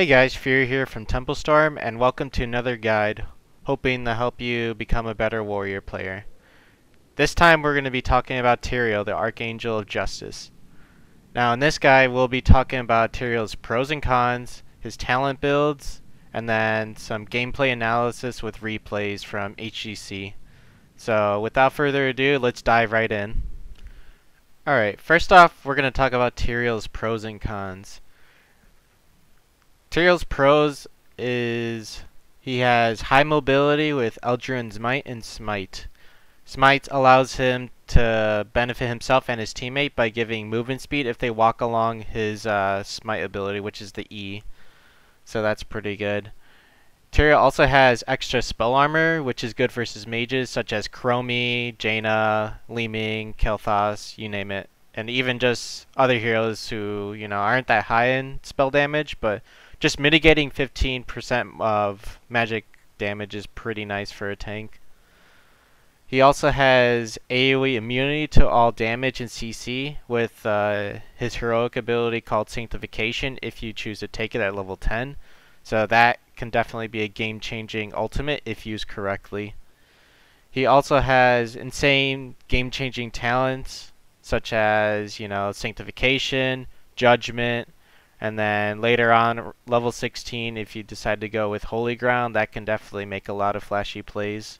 Hey guys, Fury here from Templestorm, and welcome to another guide, hoping to help you become a better warrior player. This time we're going to be talking about Tyrael, the Archangel of Justice. Now in this guide we'll be talking about Tyrael's pros and cons, his talent builds, and then some gameplay analysis with replays from HGC. So without further ado, let's dive right in. Alright, first off we're going to talk about Tyrael's pros and cons. Tyrael's pros is he has high mobility with Eldrin's Might and Smite. Smite allows him to benefit himself and his teammate by giving movement speed if they walk along his Smite ability, which is the E. So that's pretty good. Tyrael also has extra spell armor, which is good versus mages such as Chromie, Jaina, Li Ming, Kael'thas, you name it. And even just other heroes who, aren't that high in spell damage, but just mitigating 15% of magic damage is pretty nice for a tank. He also has AoE immunity to all damage and CC with his heroic ability called Sanctification if you choose to take it at level 10. So that can definitely be a game-changing ultimate if used correctly. He also has insane game-changing talents such as, Sanctification, Judgment, and then later on, level 16, if you decide to go with Holy Ground, that can definitely make a lot of flashy plays.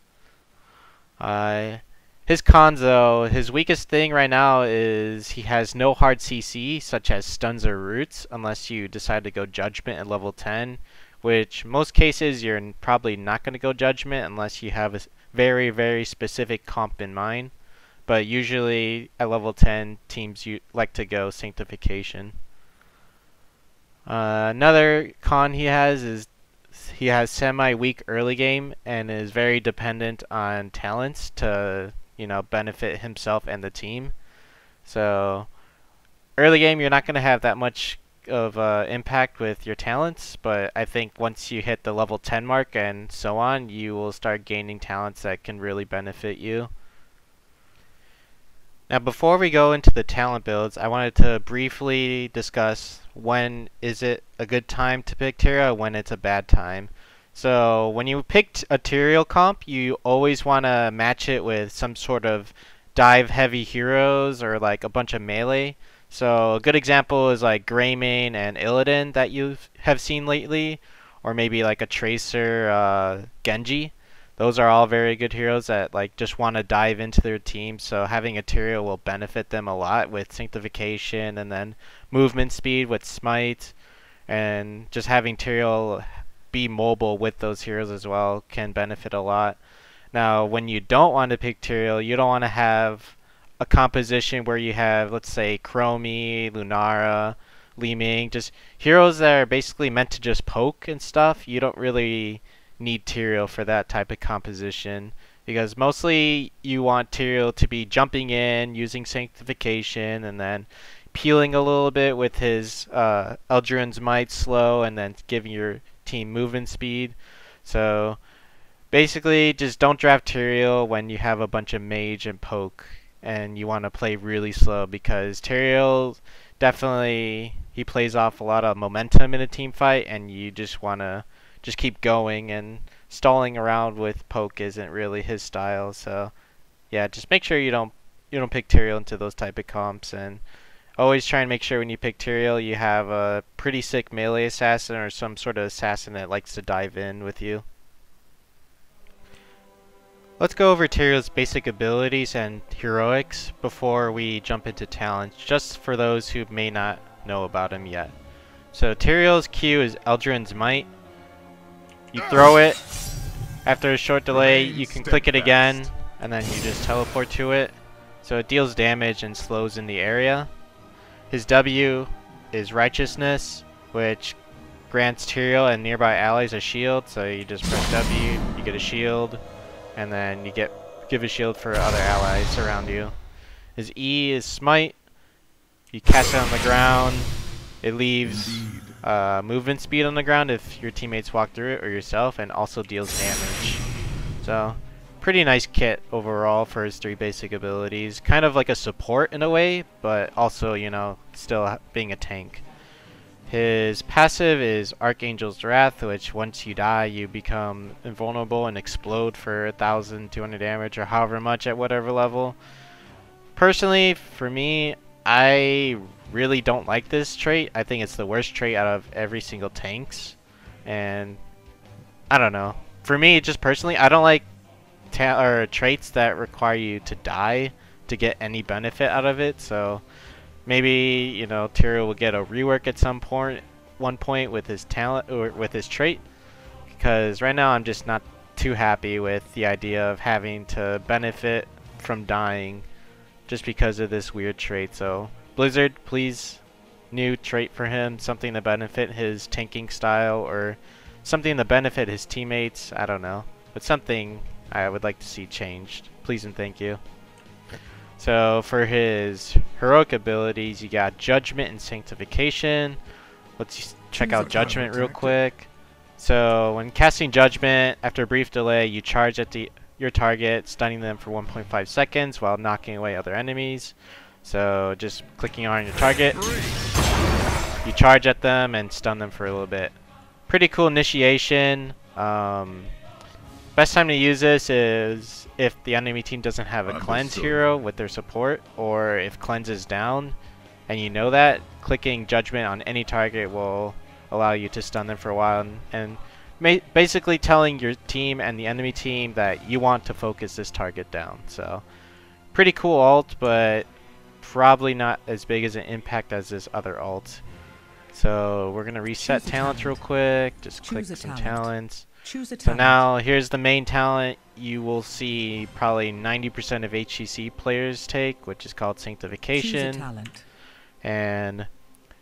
His cons, though, his weakest thing right now is he has no hard CC, such as stuns or roots, unless you decide to go Judgment at level 10, which most cases you're probably not going to go Judgment unless you have a very, very specific comp in mind. But usually at level 10, teams like to go Sanctification. Another con he has is he has semi-weak early game and is very dependent on talents to, benefit himself and the team. So early game you're not going to have that much of impact with your talents, but I think once you hit the level 10 mark and so on, you will start gaining talents that can really benefit you. Now before we go into the talent builds, I wanted to briefly discuss when is it a good time to pick Tyrael, when it's a bad time. So when you pick a Tyrael comp, you always want to match it with some sort of dive heavy heroes or like a bunch of melee. So a good example is like Greymane and Illidan that you have seen lately, or maybe like a Tracer Genji. Those are all very good heroes that just want to dive into their team, so having a Tyrael will benefit them a lot with Sanctification and then movement speed with Smite, and just having Tyrael be mobile with those heroes as well can benefit a lot. Now when you don't want to pick Tyrael, you don't want to have a composition where you have, let's say, Chromie, Lunara, Li Ming, just heroes that are basically meant to just poke and stuff. You don't really need Tyrael for that type of composition, because mostly you want Tyrael to be jumping in, using Sanctification, and then peeling a little bit with his Eldrin's Might slow, and then giving your team movement speed. So basically just don't draft Tyrael when you have a bunch of mage and poke and you want to play really slow, because Tyrael definitely, he plays off a lot of momentum in a team fight, and you just want to just keep going, and stalling around with poke isn't really his style. So yeah, just make sure you don't pick Tyrael into those type of comps, and always try and make sure when you pick Tyrael you have a pretty sick melee assassin or some sort of assassin that likes to dive in with you. Let's go over Tyrael's basic abilities and heroics before we jump into talents, just for those who may not know about him yet. So Tyrael's Q is Eldrin's Might. You throw it, after a short delay you can click it again, and then you just teleport to it. So it deals damage and slows in the area. His W is Righteousness, which grants Tyrael and nearby allies a shield. So you just press W, you get a shield, and then you give a shield for other allies around you. His E is Smite. You cast it on the ground. It leaves movement speed on the ground if your teammates walk through it or yourself, and also deals damage. So pretty nice kit overall for his three basic abilities. Kind of like a support in a way, but also, still being a tank. His passive is Archangel's Wrath, which once you die, you become invulnerable and explode for 1,200 damage or however much at whatever level. Personally, for me, I really don't like this trait. I think it's the worst trait out of every single tanks. And I don't know. For me, just personally, I don't like traits that require you to die to get any benefit out of it. So maybe, you know, Tyrael will get a rework at one point with his talent or with his trait, because right now I'm just not too happy with the idea of having to benefit from dying just because of this weird trait. So Blizzard, please, new trait for him, something to benefit his tanking style or something to benefit his teammates. I don't know, but something I would like to see changed. Please and thank you. So for his heroic abilities, you got Judgment and Sanctification. Let's check out Judgment real quick. So when casting Judgment, after a brief delay, you charge at your target, stunning them for 1.5 seconds while knocking away other enemies. So just clicking on your target, you charge at them and stun them for a little bit. Pretty cool initiation. Best time to use this is if the enemy team doesn't have a cleanse hero with their support, or if cleanse is down and you know that, clicking Judgment on any target will allow you to stun them for a while and basically telling your team and the enemy team that you want to focus this target down. So pretty cool ult, but probably not as big as an impact as this other ult. So we're gonna reset talents real quick. Just click some talents. So now here's the main talent you will see probably 90% of HCC players take, which is called Sanctification. And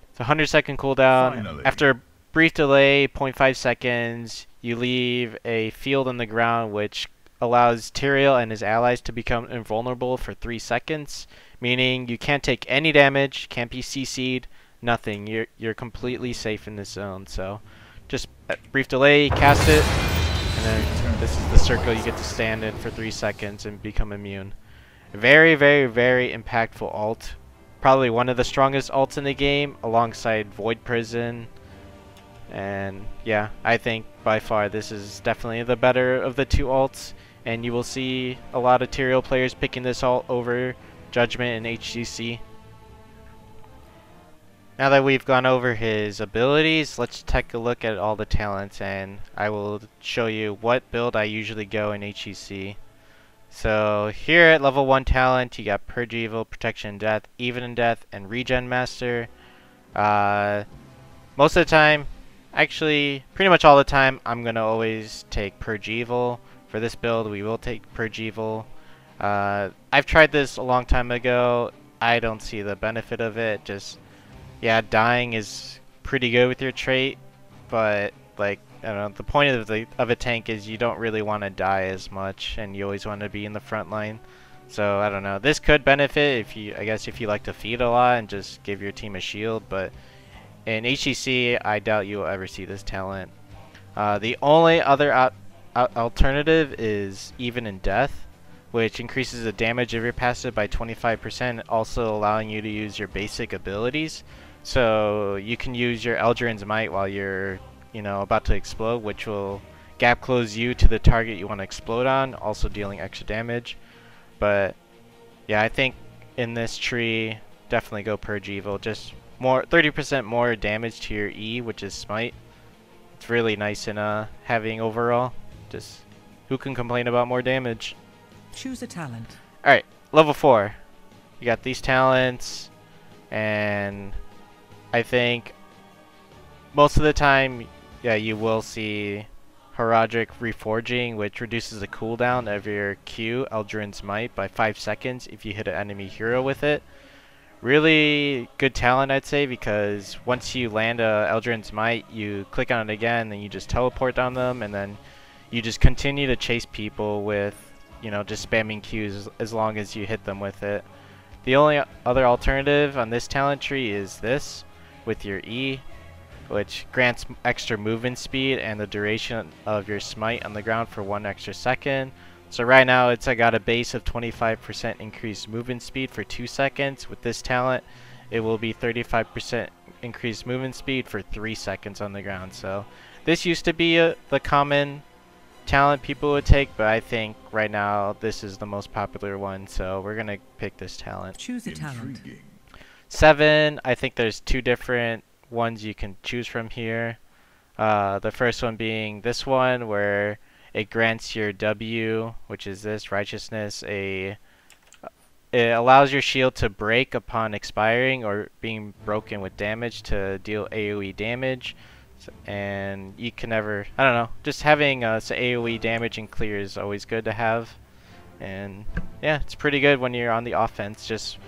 it's a 100-second cooldown. Finally. After a brief delay, 0.5 seconds, you leave a field on the ground which allows Tyrael and his allies to become invulnerable for 3 seconds, meaning you can't take any damage, can't be CC'd, nothing. You're completely safe in this zone. So just a brief delay, cast it, and then this is the circle you get to stand in for 3 seconds and become immune. Very, very, very impactful ult. Probably one of the strongest ults in the game, alongside Void Prison. And yeah, I think by far this is definitely the better of the two ults, and you will see a lot of Tyrael players picking this ult over Judgment and HCC. Now that we've gone over his abilities, let's take a look at all the talents, and I will show you what build I usually go in HEC. So here at level 1 talent, you got Purge Evil, Protection and Death, Even in Death, and Regen Master. Most of the time, actually pretty much all the time, I'm going to always take Purge Evil. For this build, we will take Purge Evil. I've tried this a long time ago. I don't see the benefit of it. Just, yeah, dying is pretty good with your trait, but like, I don't know, the point of a tank is you don't really want to die as much, and you always want to be in the front line. So I don't know. This could benefit if you, I guess, if you like to feed a lot and just give your team a shield. But in HCC, I doubt you will ever see this talent. The only other alternative is Even in Death, which increases the damage of your passive by 25%, also allowing you to use your basic abilities. So you can use your Eldrin's Might while you're, you know, about to explode, which will gap close you to the target you want to explode on, also dealing extra damage. But yeah, I think in this tree, definitely go Purge Evil. Just more, 30% more damage to your E, which is Smite. It's really nice in having overall. Just, who can complain about more damage? Choose a talent. Alright, level 4. You got these talents, and I think most of the time, yeah, you will see Herodic Reforging, which reduces the cooldown of your Q, Eldrin's Might, by 5 seconds if you hit an enemy hero with it. Really good talent, I'd say, because once you land a Eldrin's Might, you click on it again, then you just teleport on them, and then you just continue to chase people with, you know, just spamming Qs as long as you hit them with it. The only other alternative on this talent tree is this, with your E, which grants extra movement speed and the duration of your smite on the ground for 1 extra second. So right now I got a base of 25% increased movement speed for 2 seconds. With this talent, it will be 35% increased movement speed for 3 seconds on the ground. So this used to be the common talent people would take, but I think right now this is the most popular one, so we're gonna pick this talent. Choose a talent. 7, I think there's 2 different ones you can choose from here. The first one being this one, where it grants your W, which is this righteousness, it allows your shield to break upon expiring or being broken with damage to deal AoE damage. And you can never, I don't know, just having AoE damage and clear is always good to have. And yeah, it's pretty good when you're on the offense, just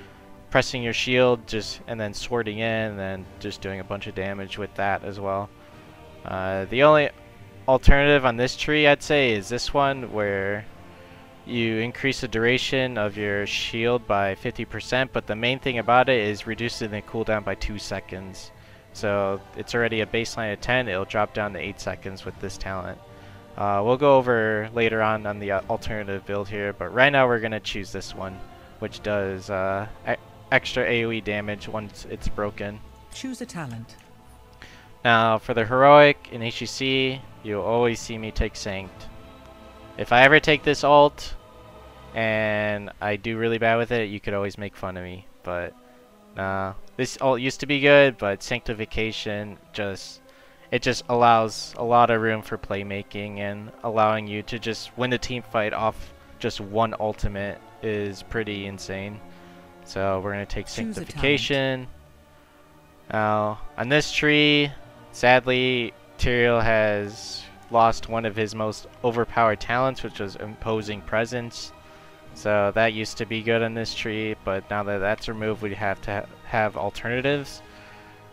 pressing your shield and then swording in and then just doing a bunch of damage with that as well. The only alternative on this tree I'd say is this one, where you increase the duration of your shield by 50%, but the main thing about it is reducing the cooldown by 2 seconds. So it's already a baseline of 10, it'll drop down to 8 seconds with this talent. We'll go over later on the alternative build here, but right now we're going to choose this one, which does extra AoE damage once it's broken. Choose a talent. Now for the heroic in HEC, you'll always see me take Sanct. If I ever take this alt and I do really bad with it, you could always make fun of me, but this ult used to be good, but Sanctification just allows a lot of room for playmaking, and allowing you to just win the team fight off just one ultimate is pretty insane. So we're going to take Sanctification. Now on this tree, sadly Tyrael has lost one of his most overpowered talents, which was Imposing Presence. So that used to be good on this tree, but now that that's removed, we have to have alternatives.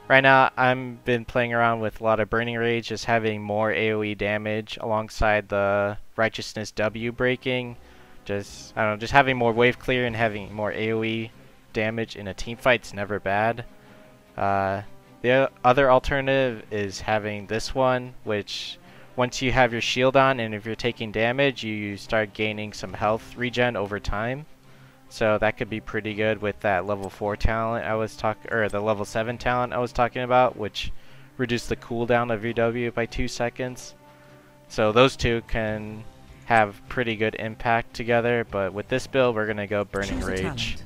Right now, I've been playing around with a lot of Burning Rage, just having more AoE damage alongside the Righteousness W breaking. Just, I don't know, just having more wave clear and having more AoE damage in a team fight's never bad. The other alternative is having this one, which once you have your shield on and if you're taking damage, you start gaining some health regen over time. So that could be pretty good with that level 4 talent I was talking, or the level 7 talent I was talking about, which reduced the cooldown of your W by 2 seconds. So those two can have pretty good impact together, but with this build we're gonna go Burning Rage.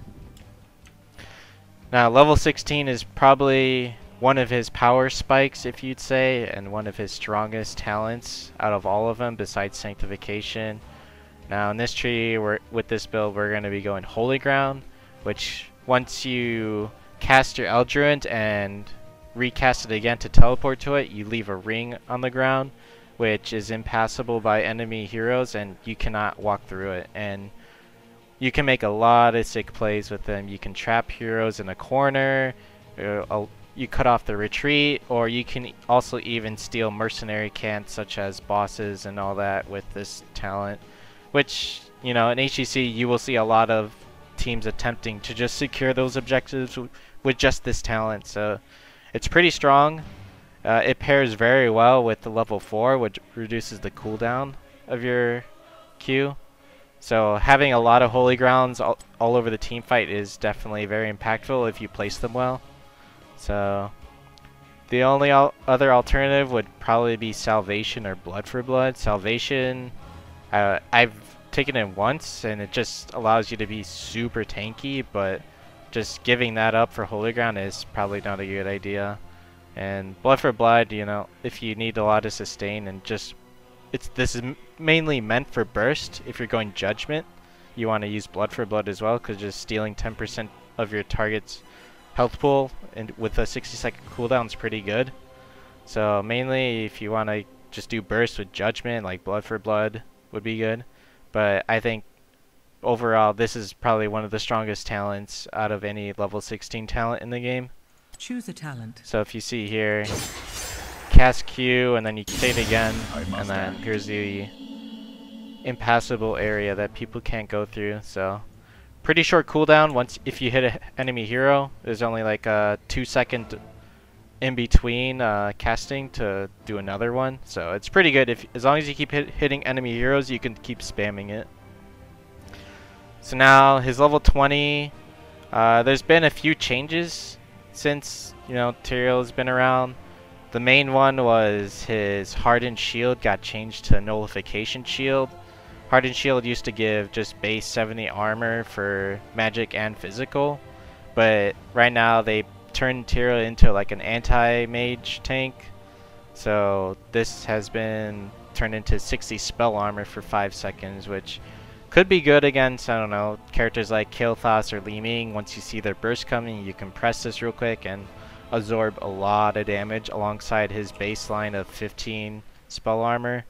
Now level 16 is probably one of his power spikes, if you'd say, and one of his strongest talents out of all of them besides Sanctification. Now in this tree, with this build, we're going to be going Holy Ground, which once you cast your Eldruent and recast it again to teleport to it, you leave a ring on the ground, which is impassable by enemy heroes, and you cannot walk through it. And you can make a lot of sick plays with them. You can trap heroes in a corner, you cut off the retreat, or you can also even steal mercenary camps such as bosses and all that with this talent, which, you know, in HEC you will see a lot of teams attempting to just secure those objectives with just this talent. So it's pretty strong. It pairs very well with the level 4, which reduces the cooldown of your Q. So having a lot of Holy Grounds all over the team fight is definitely very impactful if you place them well. So the only other alternative would probably be Salvation or Blood for Blood. Salvation, I've taken it once and it just allows you to be super tanky, but just giving that up for Holy Ground is probably not a good idea. And Blood for Blood, you know, if you need a lot of sustain and just, this is mainly meant for burst. If you're going Judgment, you want to use Blood for Blood as well, because just stealing 10% of your target's health pool and with a 60-second cooldown is pretty good. So mainly if you want to just do burst with Judgment, like Blood for Blood would be good. But I think overall this is probably one of the strongest talents out of any level 16 talent in the game. Choose a talent. So if you see here, cast Q and then you say it again, and then here's the impassable area that people can't go through. So pretty short cooldown. Once if you hit an enemy hero, there's only like a 2-second in between casting to do another one. So it's pretty good. As long as you keep hitting enemy heroes, you can keep spamming it. So now his level 20. There's been a few changes since, you know, Tyrael's been around. The main one was his Hardened Shield got changed to Nullification Shield. Hardened Shield used to give just base 70 armor for magic and physical, but right now they turned Tyrael into like an anti-mage tank. So this has been turned into 60 spell armor for 5 seconds, which could be good against, I don't know, characters like Kael'thas or Li Ming. Once you see their burst coming, you can press this real quick and absorb a lot of damage alongside his baseline of 15 spell armor.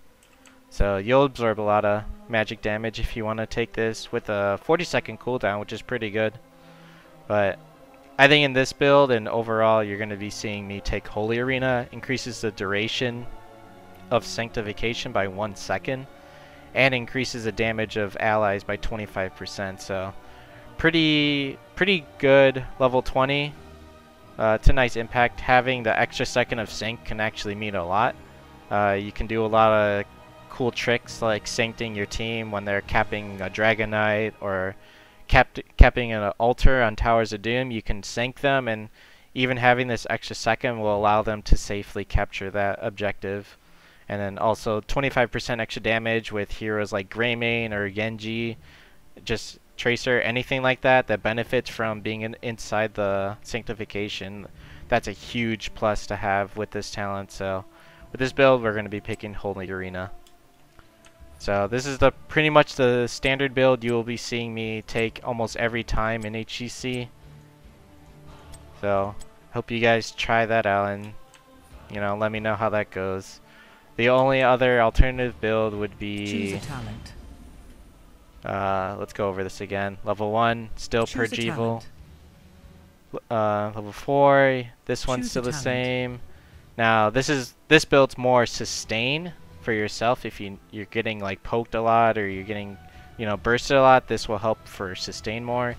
So you'll absorb a lot of magic damage if you want to take this with a 40-second cooldown, which is pretty good. But I think in this build and overall, you're going to be seeing me take Holy Arena. Increases the duration of Sanctification by 1 second and increases the damage of allies by 25%. So pretty good level 20. It's a nice impact. Having the extra second of sync can actually mean a lot. You can do a lot of cool tricks like sancting your team when they're capping a Dragon Knight or capping an altar on Towers of Doom. You can sank them, and even having this extra second will allow them to safely capture that objective. And then also 25% extra damage with heroes like Greymane or Genji, just Tracer, anything like that that benefits from being inside the Sanctification. That's a huge plus to have with this talent. So with this build, we're going to be picking Holy Arena. So this is the pretty much the standard build you will be seeing me take almost every time in HCC. So hope you guys try that out and, you know, let me know how that goes. The only other alternative build would be, Choose a talent. let's go over this again. Level 1, still Choose Purge a Evil. talent. Level 4, this one's Choose still a the talent. same. Now this build's more sustain for yourself. If you're getting like poked a lot or you're getting, you know, bursted a lot, this will help for sustain more.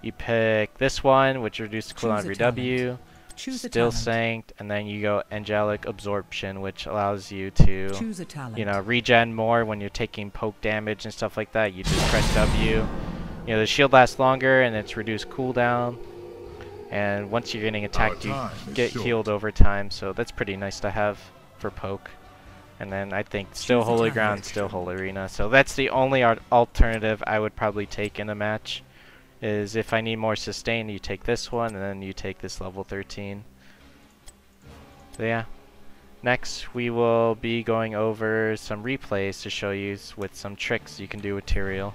You pick this one, which reduces cooldown every W. Choose a Still talent. Sanked, and then you go Angelic Absorption, which allows you to, Choose a talent. you know, regen more when you're taking poke damage and stuff like that. You just press W. You know, the shield lasts longer and it's reduced cooldown. And once you're getting attacked, you get healed over time. So that's pretty nice to have for poke. And then I think still Choose a Holy talent. Ground, still Holy Arena. So that's the only alternative I would probably take in a match. Is if I need more sustain, you take this one, and then you take this level 13. So yeah. Next, we will be going over some replays to show you with some tricks you can do with Tyrael.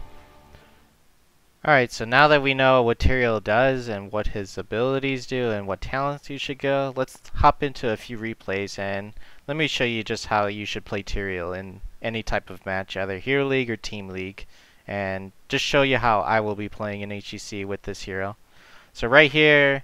Alright, so now that we know what Tyrael does and what his abilities do and what talents you should go, let's hop into a few replays and let me show you just how you should play Tyrael in any type of match, either Hero League or Team League, and just show you how I will be playing in HEC with this hero. So right here,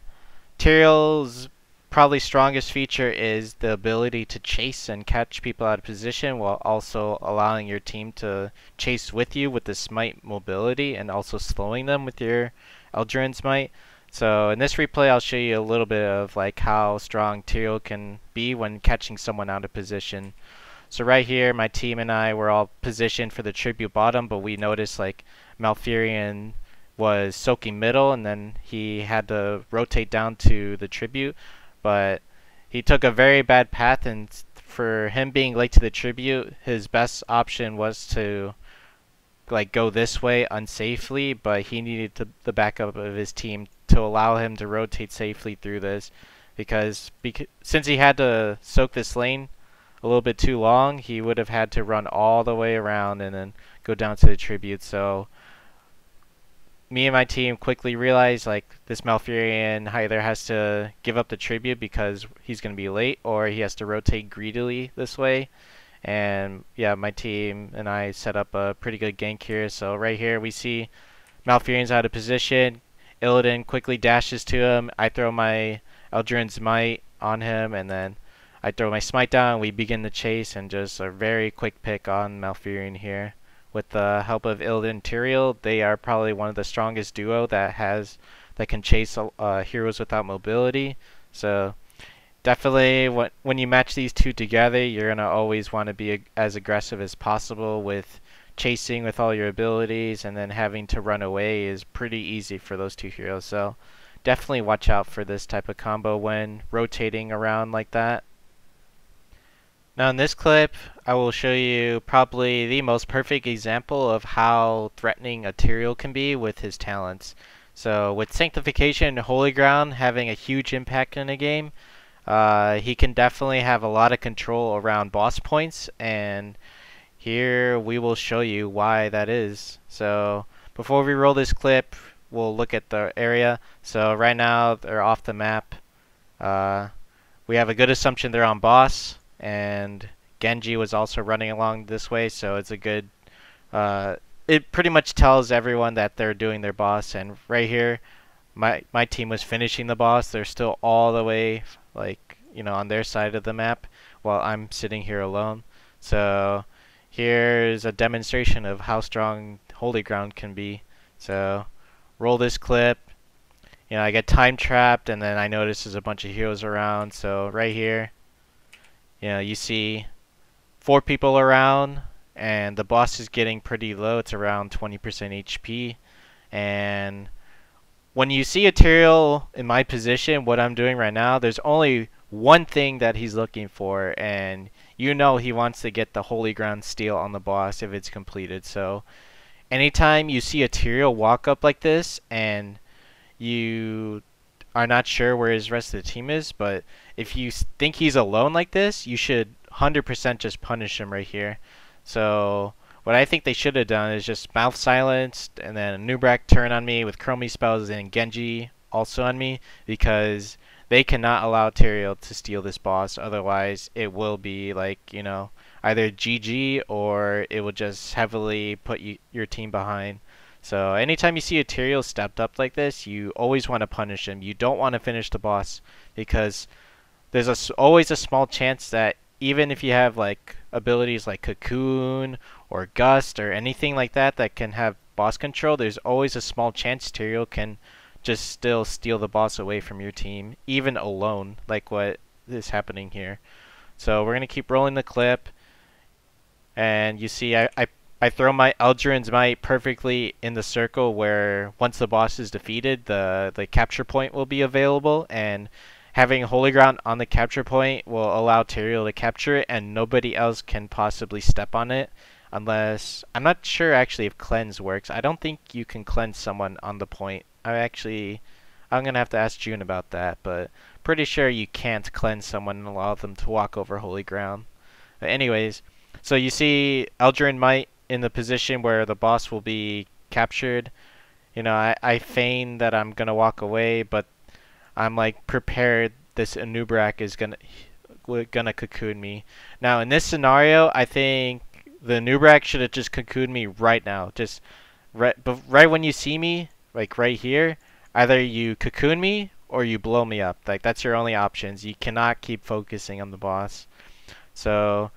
Tyrael's probably strongest feature is the ability to chase and catch people out of position while also allowing your team to chase with you with the smite mobility and also slowing them with your Eldraine smite. So in this replay I'll show you a little bit of like how strong Tyrael can be when catching someone out of position. So right here my team and I were all positioned for the tribute bottom, but we noticed like Malfurion was soaking middle and then he had to rotate down to the tribute. But he took a very bad path, and for him being late to the tribute, his best option was to like go this way unsafely, but he needed the backup of his team to allow him to rotate safely through this, because since he had to soak this lane a little bit too long, he would have had to run all the way around and then go down to the tribute. So me and my team quickly realized like this Malfurion either has to give up the tribute because he's going to be late, or he has to rotate greedily this way. And yeah, my team and I set up a pretty good gank here. So right here we see Malfurion's out of position. Illidan quickly dashes to him. I throw my Eldraine Smite on him, and then I throw my Smite down. We begin the chase, and just a very quick pick on Malfurion here. With the help of Illidan and Tyrael, they are probably one of the strongest duo that can chase heroes without mobility. So definitely when you match these two together, you're gonna always want to be as aggressive as possible with chasing with all your abilities, and then having to run away is pretty easy for those two heroes. So definitely watch out for this type of combo when rotating around like that. Now in this clip, I will show you probably the most perfect example of how threatening a Tyrael can be with his talents. So with Sanctification and Holy Ground having a huge impact in a game, he can definitely have a lot of control around boss points, and here we will show you why that is. So before we roll this clip, we'll look at the area. So right now they're off the map. We have a good assumption they're on boss, and Genji was also running along this way, so it's a good it pretty much tells everyone that they're doing their boss. And right here, my team was finishing the boss. They're still all the way on their side of the map while I'm sitting here alone. So here's a demonstration of how strong Holy Ground can be. So roll this clip. I get time trapped, and then I notice there's a bunch of heroes around. So right here, you see 4 people around, and the boss is getting pretty low. It's around 20% HP. And when you see a Tyrael in my position, what I'm doing right now, there's only one thing that he's looking for, and he wants to get the Holy Ground steal on the boss if it's completed. So anytime you see a Tyrael walk up like this and you are not sure where his rest of the team is, but if you think he's alone like this, you should 100% just punish him right here. So what I think they should have done is just mouth silenced, and then a Nubrak turn on me with Chromie spells and Genji also on me, because they cannot allow Tyrael to steal this boss. Otherwise, it will be either GG or it will just heavily put your team behind. So anytime you see a Tyrael stepped up like this, you always want to punish him. You don't want to finish the boss, because there's always a small chance that even if you have abilities like Cocoon or Gust or anything like that that can have boss control, there's always a small chance Tyrael can just still steal the boss away from your team, even alone, like what is happening here. So we're going to keep rolling the clip, and you see I throw my Eldrain's Might perfectly in the circle where once the boss is defeated, the capture point will be available, and having Holy Ground on the capture point will allow Tyrael to capture it, and nobody else can possibly step on it unless... I'm not sure actually if cleanse works. I don't think you can cleanse someone on the point. I'm going to have to ask June about that, but pretty sure you can't cleanse someone and allow them to walk over Holy Ground. But anyways, so you see Eldrain Might in the position where the boss will be captured. I feign that I'm going to walk away, but I'm prepared this Anubrak is gonna cocoon me. Now in this scenario, I think the Anubrak should have just cocooned me right now. Just right when you see me, right here, either you cocoon me or you blow me up. That's your only options. You cannot keep focusing on the boss. So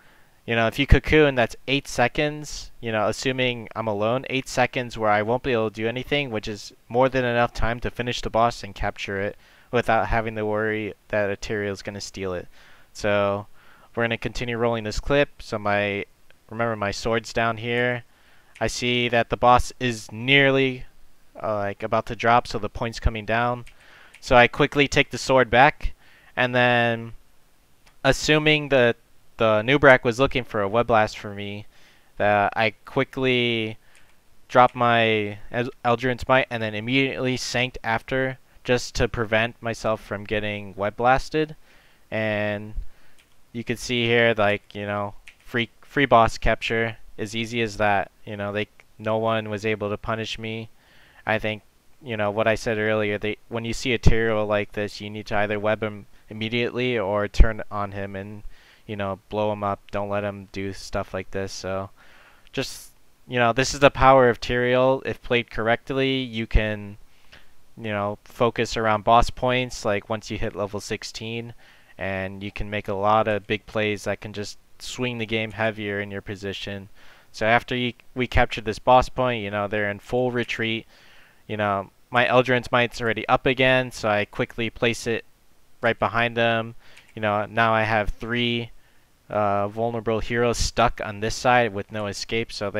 if you cocoon, that's 8 seconds, assuming I'm alone, 8 seconds where I won't be able to do anything, which is more than enough time to finish the boss and capture it without having to worry that a Tyrael is going to steal it. So we're going to continue rolling this clip. So remember my sword's down here. I see that the boss is nearly about to drop, so the point's coming down. So I quickly take the sword back, and then assuming that the Nubrak was looking for a web blast for me, that I quickly drop my Eldrain's Might and then immediately sanked after, just to prevent myself from getting web blasted. And you can see here, free boss capture, as easy as that. No one was able to punish me. I think what I said earlier, when you see a Tyrael like this, you need to either web him immediately or turn on him and blow him up. Don't let him do stuff like this. So just this is the power of Tyrael. If played correctly, you can focus around boss points once you hit level 16, and you can make a lot of big plays that can just swing the game heavier in your position. So after we captured this boss point, they're in full retreat. My Eldrain's Might's already up again, so I quickly place it right behind them. Now I have 3 vulnerable heroes stuck on this side with no escape, so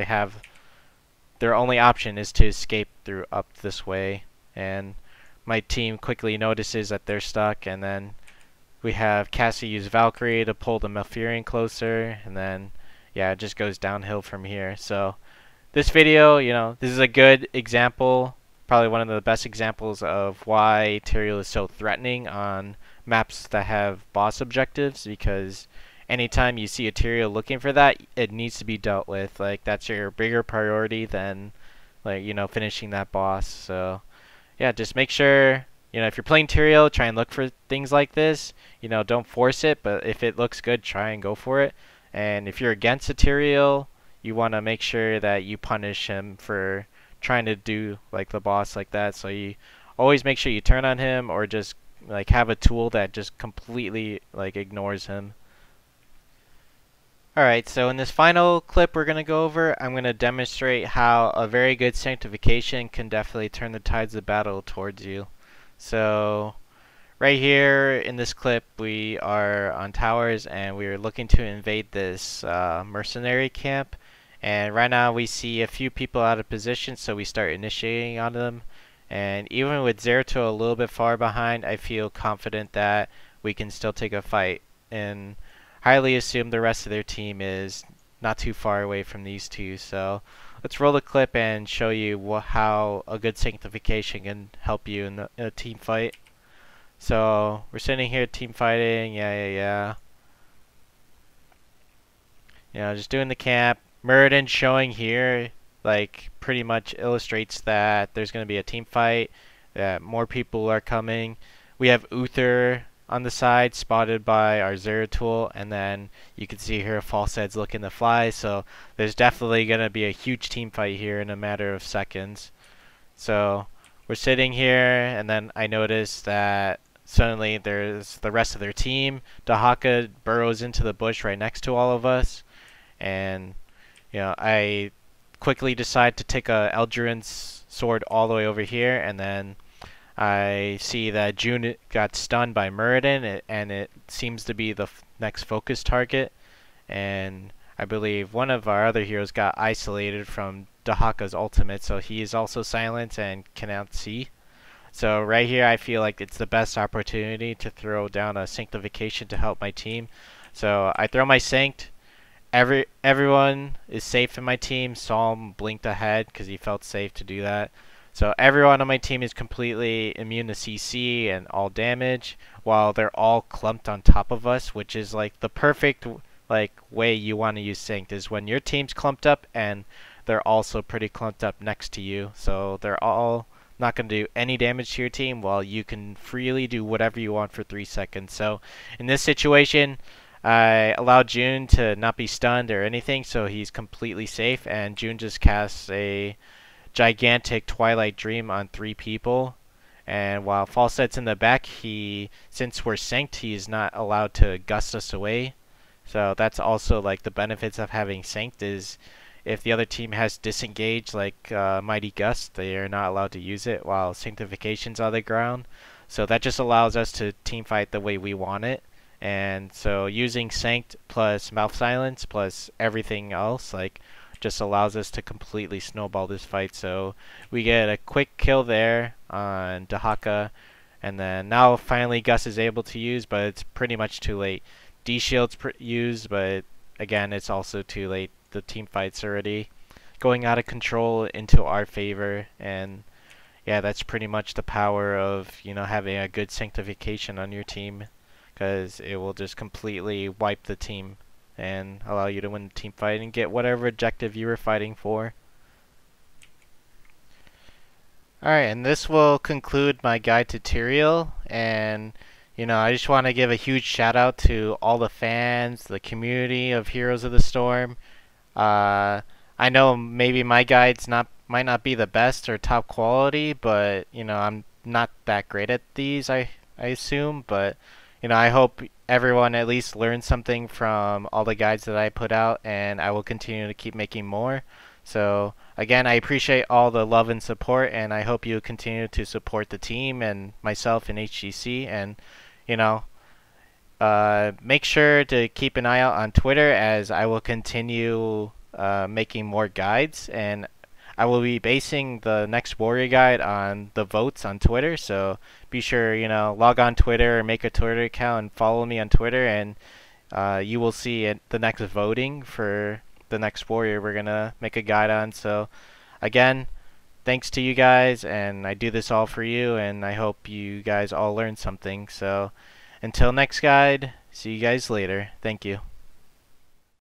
their only option is to escape through up this way. And my team quickly notices that they're stuck, and then we have Cassie use Valkyrie to pull the Malfurion closer, and then yeah, it just goes downhill from here. So this video, this is a good example, probably one of the best examples of why Tyrael is so threatening on maps that have boss objectives, because anytime you see a Tyrael looking for that, it needs to be dealt with. Like, that's your bigger priority than, like, finishing that boss. So yeah, just make sure, if you're playing Tyrael, try and look for things like this. Don't force it, but if it looks good, try and go for it. And if you're against a Tyrael, you want to make sure that you punish him for trying to do like the boss like that. So you always make sure you turn on him, or just like have a tool that just completely like ignores him. Alright, so in this final clip we're going to go over, I'm going to demonstrate how a very good sanctification can definitely turn the tides of battle towards you. So right here in this clip we are on towers, and we are looking to invade this mercenary camp. And right now we see a few people out of position, so we start initiating on them. And even with Zeratul a little bit far behind, I feel confident that we can still take a fight, and highly assume the rest of their team is not too far away from these two. So let's roll the clip and show you how a good sanctification can help you in a team fight. So we're sitting here team fighting, yeah. Just doing the camp. Muradin showing here, like, pretty much illustrates that there's going to be a team fight, that more people are coming. We have Uther on the side, spotted by our Zeratul, and then you can see here Falsehead's looking to fly, so there's definitely going to be a huge team fight here in a matter of seconds. So we're sitting here, and then I notice that suddenly there's the rest of their team. Dahaka burrows into the bush right next to all of us, and I quickly decide to take a Eldrin's sword all the way over here, and then I see that June got stunned by Muradin, and it seems to be the next focus target. And I believe one of our other heroes got isolated from Dahaka's ultimate, so he is also silent and cannot see. So right here I feel like it's the best opportunity to throw down a sanctification to help my team. So I throw my sanct. Everyone is safe in my team. Psalm blinked ahead because he felt safe to do that. So everyone on my team is completely immune to CC and all damage, while they're all clumped on top of us, which is like the perfect way you want to use Sanct, is when your team's clumped up and they're also pretty clumped up next to you. So they're all not going to do any damage to your team, while you can freely do whatever you want for 3 seconds. So in this situation, I allowed June to not be stunned or anything, so he's completely safe, and June just casts a gigantic Twilight Dream on 3 people. And while Falset's in the back, since we're synced, he's not allowed to gust us away. So that's also like the benefits of having synced, is if the other team has disengaged like Mighty Gust, they are not allowed to use it while Sanctification's on the ground. So that just allows us to team fight the way we want it. And so using Sanct plus Mouth Silence plus everything else, just allows us to completely snowball this fight. So we get a quick kill there on Dahaka, and then now finally Gus is able to use, but it's pretty much too late. D-Shield's used, but again, it's also too late. The team fight's already going out of control into our favor, and yeah, that's pretty much the power of having a good sanctification on your team, because it will just completely wipe the team and allow you to win the team fight and get whatever objective you were fighting for. Alright, and this will conclude my guide to Tyrael, and I just want to give a huge shout out to all the fans, the community of Heroes of the Storm. I know maybe my guides might not be the best or top quality, but I'm not that great at these, I assume, but I hope everyone at least learned something from all the guides that I put out, and I will continue to keep making more. So again, I appreciate all the love and support, and I hope you continue to support the team and myself in HGC. And make sure to keep an eye out on Twitter, as I will continue making more guides. And I will be basing the next warrior guide on the votes on Twitter, so be sure, log on Twitter or make a Twitter account and follow me on Twitter, and you will see the next voting for the next warrior we're gonna make a guide on. So again, thanks to you guys, and I do this all for you, and I hope you guys all learned something. So until next guide, see you guys later. Thank you.